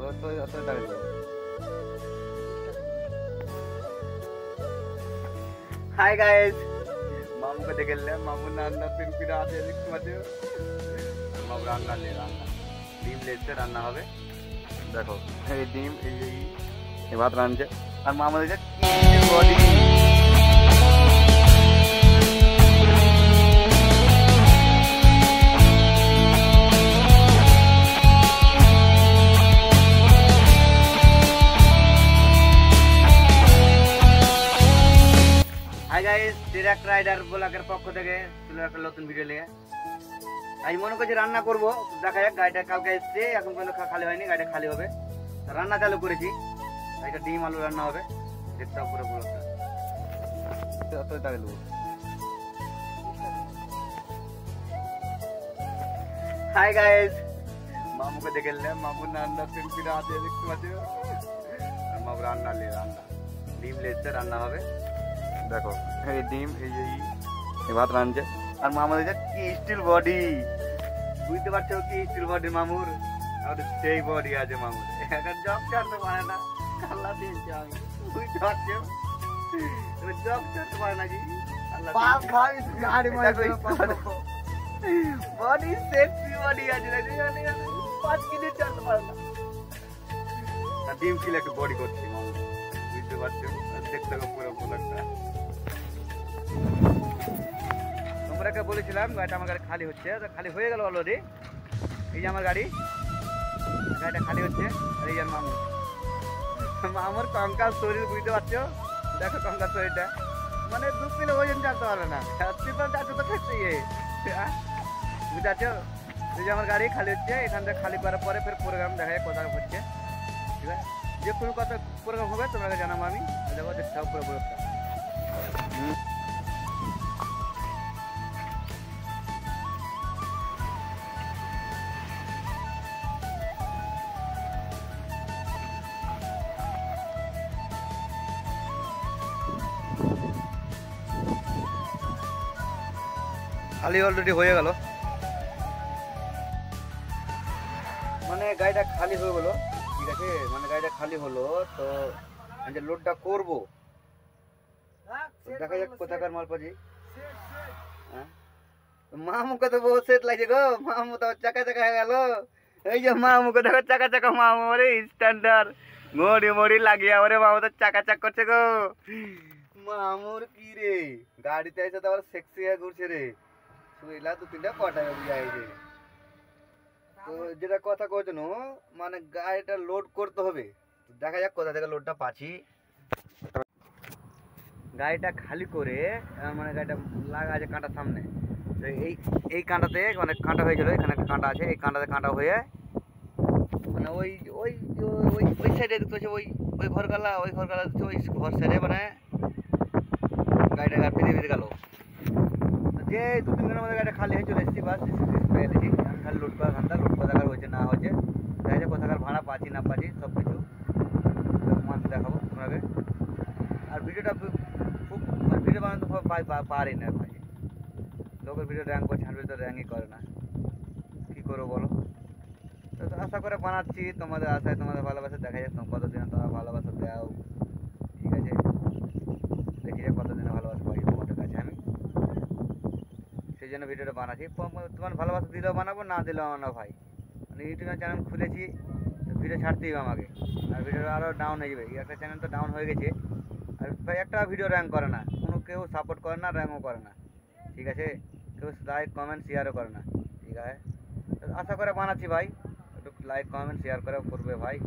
तो hi guys मामू को देख ले मामू रान्ना पिन पिन आते देखते मत मामू रान्ना ले रान्ना ডিম লেছে রান্না হবে দেখো এই ডিম এই ভাত রান্না আর মামা দিছে কি body hi guys direct rider blogger पक्ष থেকে চলে একটা নতুন ভিডিও নিয়ে আজ মনে করছি রান্না করব দেখা যাক গাড়িটা কালকে এসেছে এখন কোনো খালি হয়নি গাড়িটা খালি হবে রান্না চালু করেছি একটা ডিম আলু রান্না হবে দেখতে পুরো ব্লগটা তো তাহলে লও हाय गाइस मामू को देख ले मामू রান্না পিন পিন আতে দেখতে পাচ্ছো আর মামু রান্না ले রান্না ডিম লেছে রান্না হবে देखो এই ডিম এই ভাত রান্না আর মামা দিছে কি স্টিল বডি বুঝতে পারছো কি স্টিল বডি মামুর আর সেই বডি আছে মামুর এখন জব করতে পারে না আল্লাহ দিয়েছে আমি বুঝতে পারছো তুমি জব করতে পারে না কি আল্লাহ পাস খাই গাড়ি মারবে বডি সেক্সি বডি আছে না জানি 5 কেজি চলতে পারে না আর ডিম কিলে একটু বডি করছি মামু বুঝতে পারছো দেখতে পুরো ব্লগটা তোমরাকে বলেছিলাম গাড়িটা আমার গাড়ি খালি হচ্ছে তো খালি হয়ে গেল অলরেডি এই যে আমার গাড়িটা খালি হচ্ছে আর এই আর মামু আমার কঙ্কাল শরীর বুঝতে পারছো দেখো কঙ্কাল শরীরটা মানে 2 কিলো ওজন চালতে পারবে না ট্রিপল চার্জ তো থাকছে বুঝতে পারছো এই যে আমার গাড়ি খালি হচ্ছে এখান থেকে খালি করার পরে ফের প্রোগ্রাম দেখা যায় কোথায় হচ্ছে ঠিক আছে যে কোনো কথা প্রোগ্রাম হবে তোমরা জানাবো আমি দেখো দেখতে হবে পুরো ব্লগটা খালি অলরেডি হয়ে গেল মানে গাড়িটা খালি হয়ে গেল ঠিক আছে মানে গাড়িটা খালি হলো তো যে লোডটা করব দেখা যাক কোথাকার মাল পাজি হ্যাঁ মামুকে তো বহু সেট লাগছে গো মামু তো চাকা চাকা হয়ে গেল এই যে মামুকে দেখো চাকা চাকা মামু রে স্ট্যান্ডার্ড ঘড়ি মড়ি লাগিয়ে ওরে মামু তো চাকা চাক করছে গো মামুর কি রে গাড়িতে এসে তো আবার সেক্সি হয়ে ঘুরছে রে শুইলা 2-3টা কটা যায় রে তো যেটা কথা কইছো মানে গাড়িটা লোড করতে হবে দেখা যাক কোথা থেকে লোডটা পাচ্ছি গাড়িটা খালি করে মানে গাড়িটা লাগা আছে কাঁটার সামনে তো এই কাঁটাতে মানে কাঁটা হয়েছিল এখানে একটা কাঁটা আছে এই কাঁটাতে কাঁটা হয়ে মানে ওই ওই ওই ওই সাইডে দেখতে পাচ্ছি ওই ঘরগালা ওই ঘর সাইডে মানে গাড়িটা বেঁধে গেল যে 2-3 দিনের মধ্যে গাড়িটা খালি হয়ে চলে এসেছি বাস পেয়ে দিচ্ছি আমি খালি লোড করা ধান্দা লোড কোথাকার হয়েছে না হয়েছে দেখা যায় কোথাকার ভাড়া পাচ্ছি না পাচ্ছি সব কিছু মানতে দেখাবো তোমাকে আর ভিডিওটা খুব ভিডিও বানাতে পারি না ভাই লোকের ভিডিও র্যাঙ্ক করছে হান্ড্রেড তো র্যাঙ্কই করে না কী করবো বলো তো আশা করে বানাচ্ছি তোমাদের আশায় তোমাদের ভালোবাসা দেখা যাক কতদিন তোমরা ভালোবাসা দাও ঠিক আছে দেখি যে কতদিনে ভালোবাসা পাই তোমাদের কাছে আমি সেই জন্য ভিডিওটা বানাচ্ছি তোমার ভালোবাসা দিলেও বানাবো না দিলেও না ভাই মানে ইউটিউব চ্যানেল খুলেছি ভিডিও ছাড়তেই হবে আমাকে আর ভিডিওটা আরও ডাউন হয়ে যাবে একটা চ্যানেল তো ডাউন হয়ে গেছে আর ভাই একটা ভিডিও র্যাঙ্ক করে না কোনো কেউ সাপোর্ট করে না র্যাঙ্কও করে না ঠিক আছে কেউ লাইক কমেন্ট শেয়ারও করে না ঠিক আছে আশা করে বানাচ্ছি ভাই একটু লাইক কমেন্ট শেয়ার করে করবে ভাই